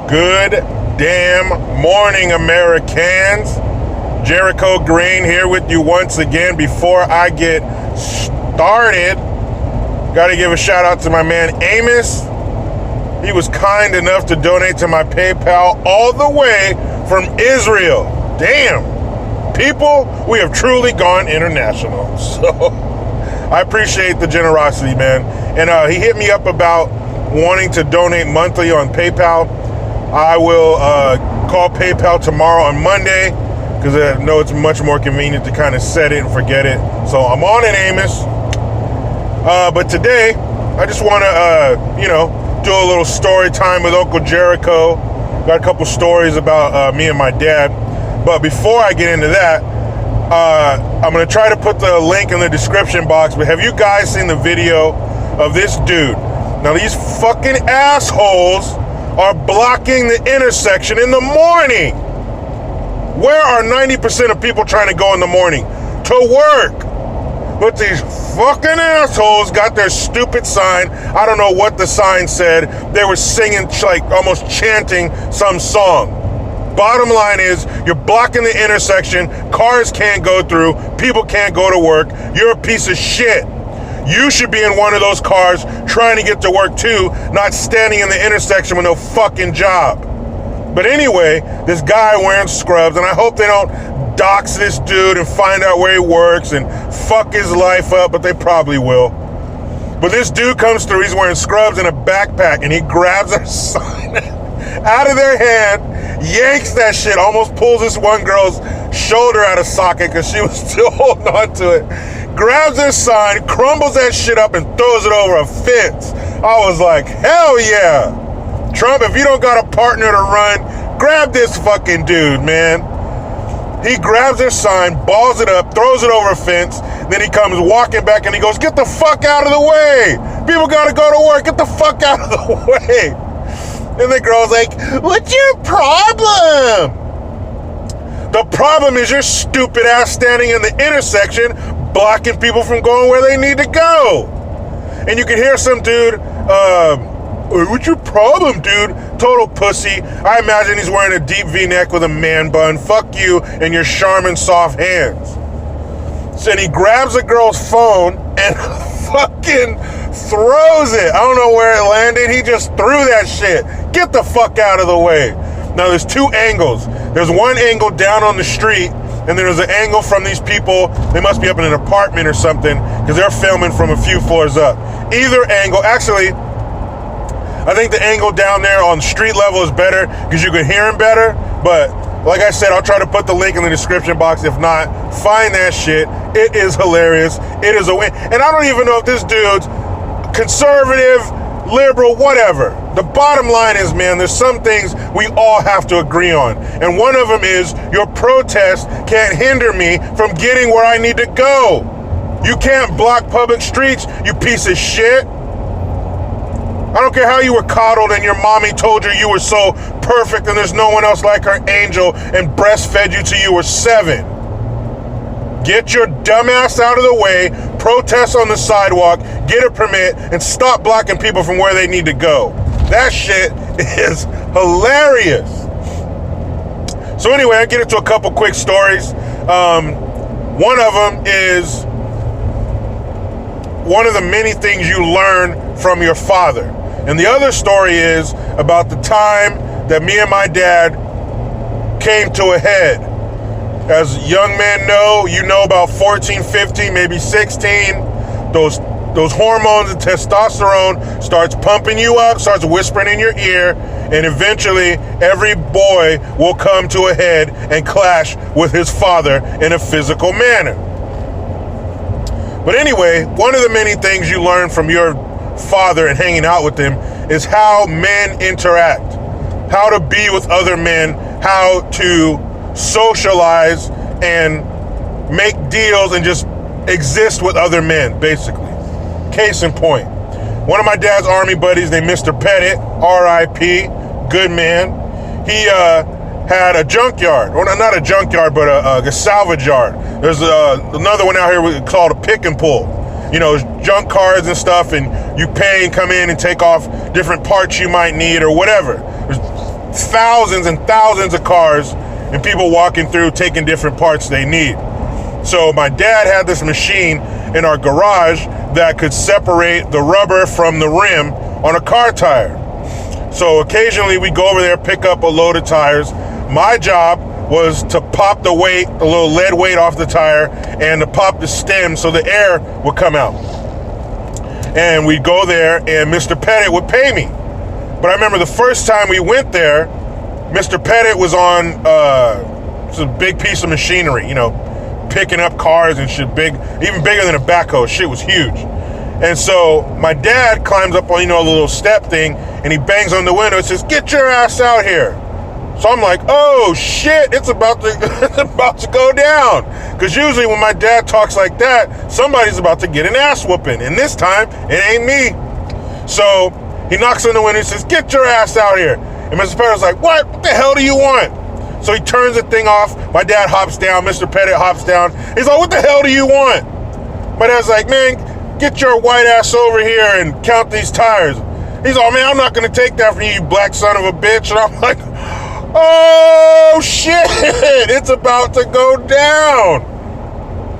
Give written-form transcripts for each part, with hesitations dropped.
Good damn morning, Americans. Jericho Green here with you once again. Before I get started, got to give a shout out to my man Amos. He was kind enough to donate to my PayPal all the way from Israel. Damn. People, we have truly gone international. So I appreciate the generosity, man. And he hit me up about wanting to donate monthly on PayPal. I will call PayPal tomorrow on Monday because I know it's much more convenient to kind of set it and forget it. So I'm on it, Amos. But today, I just want to, do a little story time with Uncle Jericho. Got a couple stories about me and my dad. But before I get into that, I'm going to try to put the link in the description box. But have you guys seen the video of this dude? Now, these fucking assholes are blocking the intersection in the morning. Where are 90% of people trying to go in the morning? To work. But these fucking assholes got their stupid sign. I don't know what the sign said. They were singing, like almost chanting some song. Bottom line is, you're blocking the intersection. Cars can't go through. People can't go to work. You're a piece of shit. You should be in one of those cars trying to get to work too, not standing in the intersection with no fucking job. But anyway, this guy wearing scrubs, and I hope they don't dox this dude and find out where he works and fuck his life up, but they probably will. But this dude comes through, he's wearing scrubs and a backpack, and he grabs a sign out of their hand, yanks that shit, almost pulls this one girl's shoulder out of socket because she was still holding on to it. Grabs this sign, crumbles that shit up, and throws it over a fence. I was like, hell yeah. Trump, if you don't got a partner to run, grab this fucking dude, man. He grabs their sign, balls it up, throws it over a fence, then he comes walking back and he goes, get the fuck out of the way. People gotta go to work, get the fuck out of the way. And the girl's like, what's your problem? The problem is your stupid ass standing in the intersection blocking people from going where they need to go. And you can hear some dude, what's your problem, dude? Total pussy. I imagine he's wearing a deep V-neck with a man bun. Fuck you and your Charmin soft hands. So then he grabs a girl's phone and fucking throws it. I don't know where it landed. He just threw that shit. Get the fuck out of the way. Now there's two angles. There's one angle down on the street, and there's an angle from these people. They must be up in an apartment or something because they're filming from a few floors up. Either angle, actually, I think the angle down there on street level is better because you can hear him better. But like I said, I'll try to put the link in the description box. If not, find that shit. It is hilarious. It is a win. And I don't even know if this dude's conservative, liberal, whatever. The bottom line is, man, there's some things we all have to agree on. And one of them is your protest can't hinder me from getting where I need to go. You can't block public streets, you piece of shit. I don't care how you were coddled and your mommy told you were so perfect and there's no one else like her angel and breastfed you till you were 7. Get your dumb ass out of the way, protest on the sidewalk, get a permit, and stop blocking people from where they need to go. That shit is hilarious. So anyway, I get into a couple quick stories. One of them is one of the many things you learn from your father. And the other story is about the time that me and my dad came to a head. As young men know, you know about 14, 15, maybe 16, those hormones and testosterone starts pumping you up, starts whispering in your ear, and eventually every boy will come to a head and clash with his father in a physical manner. But anyway, one of the many things you learn from your father and hanging out with him is how men interact, how to be with other men, how to socialize and make deals and just exist with other men, basically. Case in point, one of my dad's army buddies named Mr. Pettit, R.I.P., good man, he had a junkyard, or not a junkyard, but a salvage yard. There's another one out here called a pick and pull. You know, junk cars and stuff, and you pay and come in and take off different parts you might need or whatever. There's thousands and thousands of cars and people walking through taking different parts they need. So my dad had this machine in our garage that could separate the rubber from the rim on a car tire. So occasionally we go over there, pick up a load of tires. My job was to pop the weight, a little lead weight off the tire, and to pop the stem so the air would come out. And we'd go there and Mr. Pettit would pay me. But I remember the first time we went there, Mr. Pettit was on it's a big piece of machinery, picking up cars and shit, even bigger than a backhoe. Shit was huge. And so my dad climbs up on, a little step thing, and he bangs on the window and says, "Get your ass out here." So I'm like, oh shit, it's about to go down. Because usually when my dad talks like that, somebody's about to get an ass whooping. And this time, it ain't me. So he knocks on the window and says, "Get your ass out here." And Mr. Pettit was like, What the hell do you want? So he turns the thing off. My dad hops down. Mr. Pettit hops down. He's like, "What the hell do you want?" My dad's like, "Man, get your white ass over here and count these tires." He's like, "Man, I'm not going to take that from you, you black son of a bitch." And I'm like, oh shit, it's about to go down.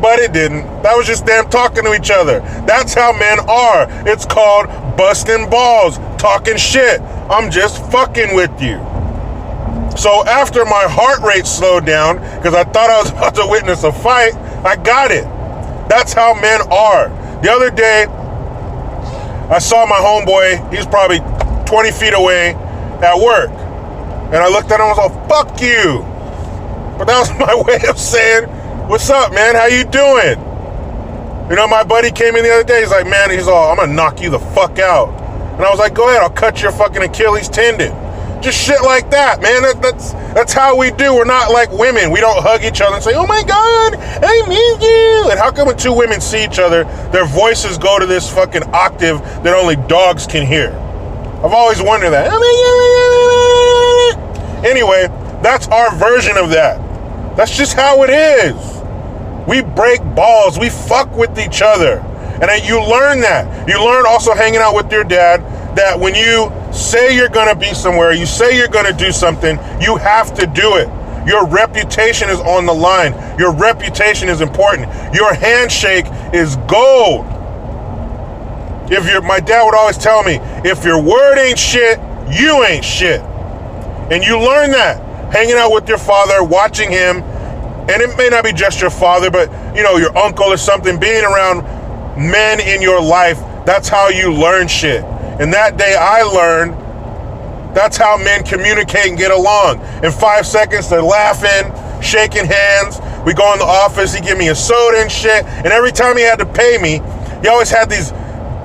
But it didn't. That was just them talking to each other. That's how men are. It's called busting balls, talking shit. I'm just fucking with you. So after my heart rate slowed down, because I thought I was about to witness a fight, I got it. That's how men are. The other day, I saw my homeboy, he's probably 20 feet away at work. And I looked at him and was like, "Fuck you." But that was my way of saying, "What's up, man? How you doing?" My buddy came in the other day, he's like, "Man," he's all, "I'm gonna knock you the fuck out." And I was like, "Go ahead, I'll cut your fucking Achilles tendon." Just shit like that, man. That's how we do. We're not like women. We don't hug each other and say, "Oh my God, I miss you." And how come when two women see each other, their voices go to this fucking octave that only dogs can hear? I've always wondered that. Anyway, that's our version of that. That's just how it is. We break balls. We fuck with each other. And you learn that. You learn also hanging out with your dad that when you say you're going to be somewhere, you say you're going to do something, you have to do it. Your reputation is on the line. Your reputation is important. Your handshake is gold. My dad would always tell me, if your word ain't shit, you ain't shit. And you learn that hanging out with your father, watching him, and it may not be just your father, but your uncle or something, being around men in your life, that's how you learn shit. And that day I learned that's how men communicate and get along. In 5 seconds, they're laughing, shaking hands. We go in the office, he give me a soda and shit. And every time he had to pay me, he always had these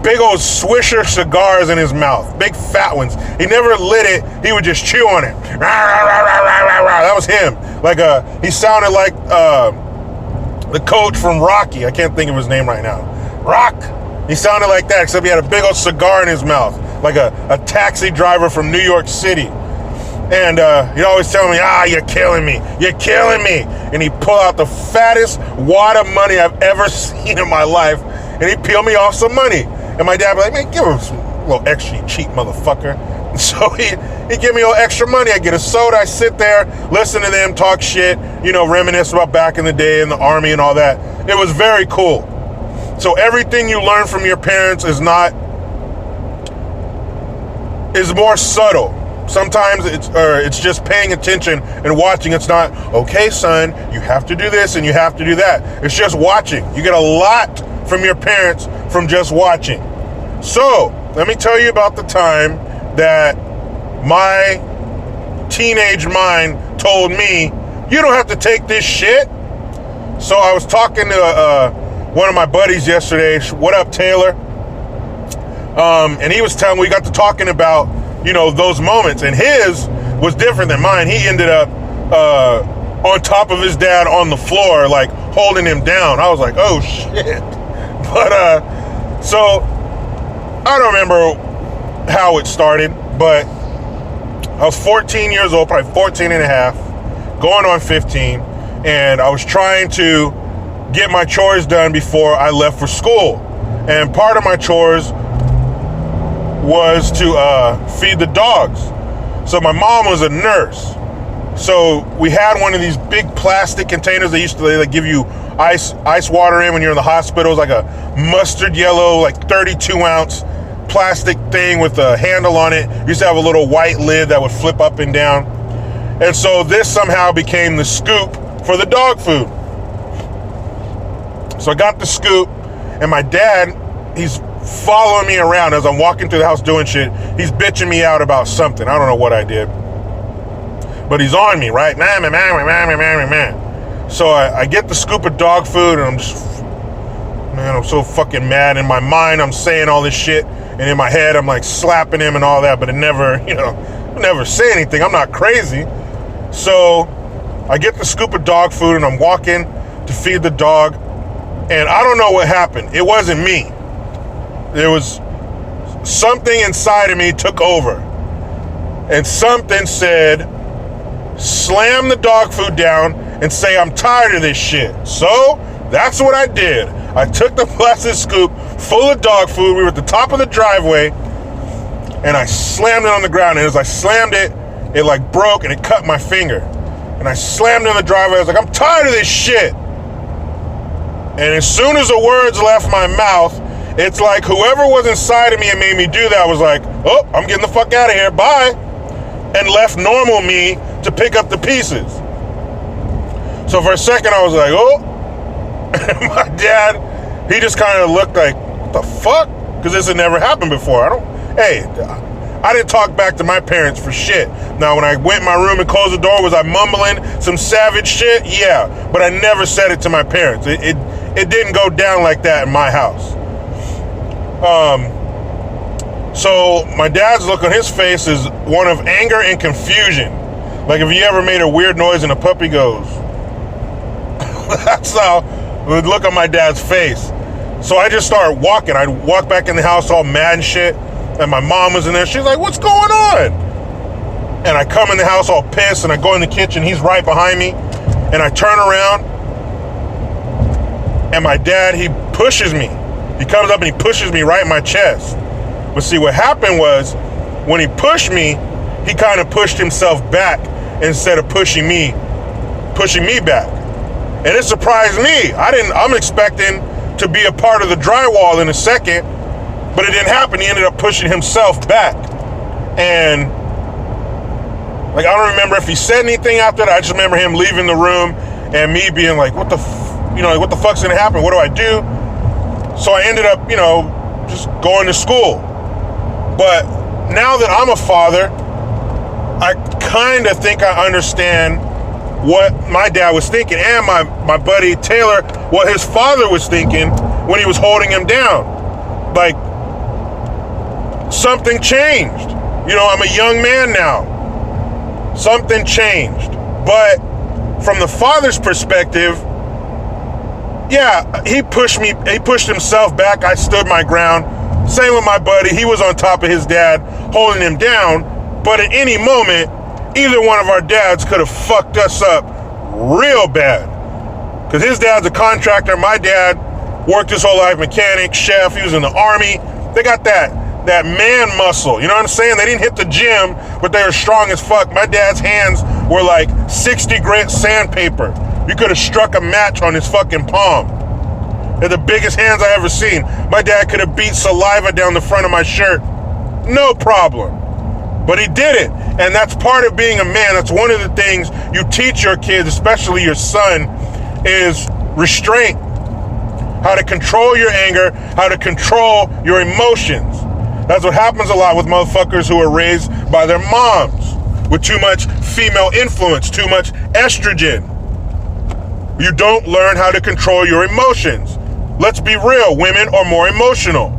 big old Swisher cigars in his mouth, big fat ones. He never lit it, he would just chew on it. That was him. He sounded like the coach from Rocky. I can't think of his name right now. Rock. He sounded like that, except he had a big old cigar in his mouth, like a taxi driver from New York City. And he'd always tell me, "You're killing me. You're killing me." And he'd pull out the fattest wad of money I've ever seen in my life, and he'd peel me off some money. And my dad would be like, "Man, give him some little extra, you cheap motherfucker." And so he'd give me a little extra money. I'd get a soda. I sit there, listen to them talk shit, reminisce about back in the day in the Army and all that. It was very cool. So everything you learn from your parents is more subtle. Sometimes it's just paying attention and watching. It's not, "Okay, son, you have to do this and you have to do that." It's just watching. You get a lot from your parents from just watching. So let me tell you about the time that my teenage mind told me, "You don't have to take this shit." So I was talking to one of my buddies yesterday. What up, Taylor? And he was telling me, we got to talking about, those moments. And his was different than mine. He ended up on top of his dad on the floor, like holding him down. I was like, oh shit. But so I don't remember how it started, but I was 14 years old, probably 14 and a half, going on 15. And I was trying to get my chores done before I left for school. And part of my chores was to feed the dogs. So my mom was a nurse. So we had one of these big plastic containers they used to give you ice water in when you're in the hospital. It was like a mustard yellow, like 32 ounce plastic thing with a handle on it. It used to have a little white lid that would flip up and down. And so this somehow became the scoop for the dog food. So I got the scoop, and my dad, he's following me around as I'm walking through the house doing shit. He's bitching me out about something. I don't know what I did. But he's on me, right? So I get the scoop of dog food, and I'm so fucking mad. In my mind, I'm saying all this shit, and in my head, I'm like slapping him and all that, but it never, I never say anything. I'm not crazy. So I get the scoop of dog food, and I'm walking to feed the dog, and I don't know what happened. It wasn't me. There was something inside of me took over, and something said, slam the dog food down and say, I'm tired of this shit. So that's what I did. I took the plastic scoop full of dog food. We were at the top of the driveway, and I slammed it on the ground. And as I slammed it, it like broke and it cut my finger. And I slammed it on the driveway. I was like, I'm tired of this shit. And as soon as the words left my mouth, it's like whoever was inside of me and made me do that was like, oh, I'm getting the fuck out of here. Bye. And left normal me to pick up the pieces. So for a second I was like, oh. And my dad, he just kind of looked like, what the fuck? Because this had never happened before. I didn't talk back to my parents for shit. Now when I went in my room and closed the door, was I mumbling some savage shit? Yeah, but I never said it to my parents. It didn't go down like that in my house. So my dad's look on his face is one of anger and confusion. Like if you ever made a weird noise and a puppy goes. That's how it would look on my dad's face. So I just started walking. I'd walk back in the house all mad and shit. And my mom was in there. She's like, what's going on? And I come in the house all pissed, and I go in the kitchen. He's right behind me. And I turn around, and my dad, he pushes me. He comes up and he pushes me right in my chest. But see, what happened was, when he pushed me, he kind of pushed himself back instead of pushing me back. And it surprised me. I'm expecting to be a part of the drywall in a second, but it didn't happen. He ended up pushing himself back. And like, I don't remember if he said anything after that. I just remember him leaving the room and me being like, what the fuck's gonna happen? What do I do? So I ended up, just going to school. But now that I'm a father, I kind of think I understand what my dad was thinking, and my buddy Taylor, what his father was thinking when he was holding him down. Like, something changed. I'm a young man now. Something changed. But from the father's perspective, yeah, he pushed himself back. I stood my ground. Same with my buddy. He was on top of his dad, holding him down. But at any moment, either one of our dads could have fucked us up real bad. Because his dad's a contractor. My dad worked his whole life, mechanic, chef. He was in the army. They got that man muscle. You know what I'm saying? They didn't hit the gym, but they were strong as fuck. My dad's hands were like 60 grit sandpaper. You could have struck a match on his fucking palm. They're the biggest hands I ever seen. My dad could have beat saliva down the front of my shirt. No problem. But he did it. And that's part of being a man. That's one of the things you teach your kids, especially your son, is restraint. How to control your anger, how to control your emotions. That's what happens a lot with motherfuckers who are raised by their moms with too much female influence, too much estrogen. You don't learn how to control your emotions. Let's be real, women are more emotional.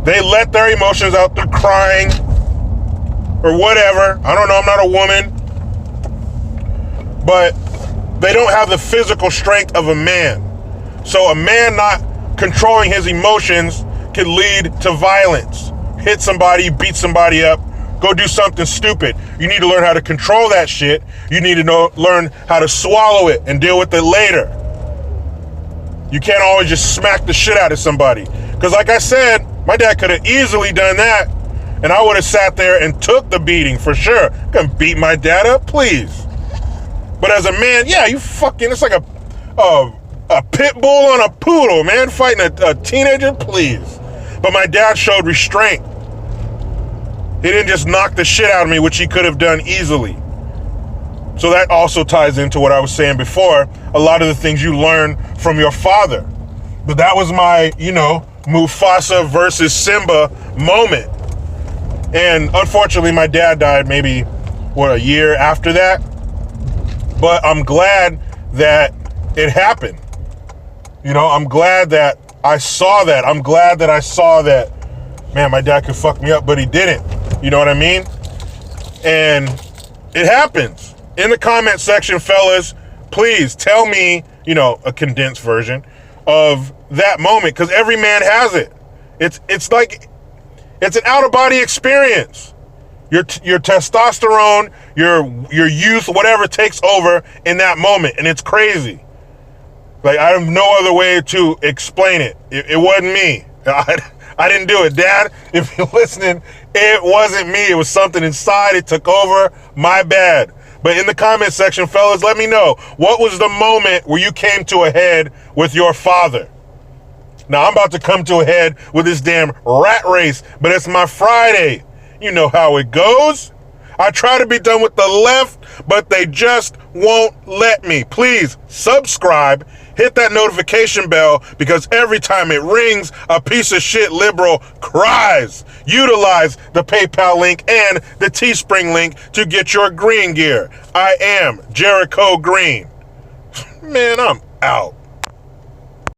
They let their emotions out through crying or whatever. I don't know, I'm not a woman. But they don't have the physical strength of a man. So a man not controlling his emotions can lead to violence. Hit somebody, beat somebody up, go do something stupid. You need to learn how to control that shit. You need to learn how to swallow it and deal with it later. You can't always just smack the shit out of somebody. Because like I said, my dad could have easily done that And I would have sat there and took the beating for sure. Couldn't beat my dad up, please. But as a man, yeah, you fucking, it's like a pit bull on a poodle, man, fighting a teenager, please. But my dad showed restraint. He didn't just knock the shit out of me, which he could have done easily. So that also ties into what I was saying before, a lot of the things you learn from your father. But that was my, Mufasa versus Simba moment. And unfortunately, my dad died maybe, a year after that. But I'm glad that it happened. I'm glad that I saw that. I'm glad that I saw that, man, my dad could fuck me up, but he didn't. You know what I mean? And it happens. In the comment section, fellas, please tell me, a condensed version of that moment, because every man has it. It's like, it's an out-of-body experience. Your testosterone, your youth, whatever takes over in that moment, and it's crazy. Like, I have no other way to explain it. It wasn't me. I didn't do it. Dad, if you're listening, it wasn't me. It was something inside. It took over. My bad. But in the comment section, fellas, let me know. What was the moment where you came to a head with your father? Now, I'm about to come to a head with this damn rat race, but it's my Friday. You know how it goes. I try to be done with the left, but they just won't let me. Please subscribe, hit that notification bell, because every time it rings, a piece of shit liberal cries. Utilize the PayPal link and the Teespring link to get your green gear. I am Jericho Green. Man, I'm out.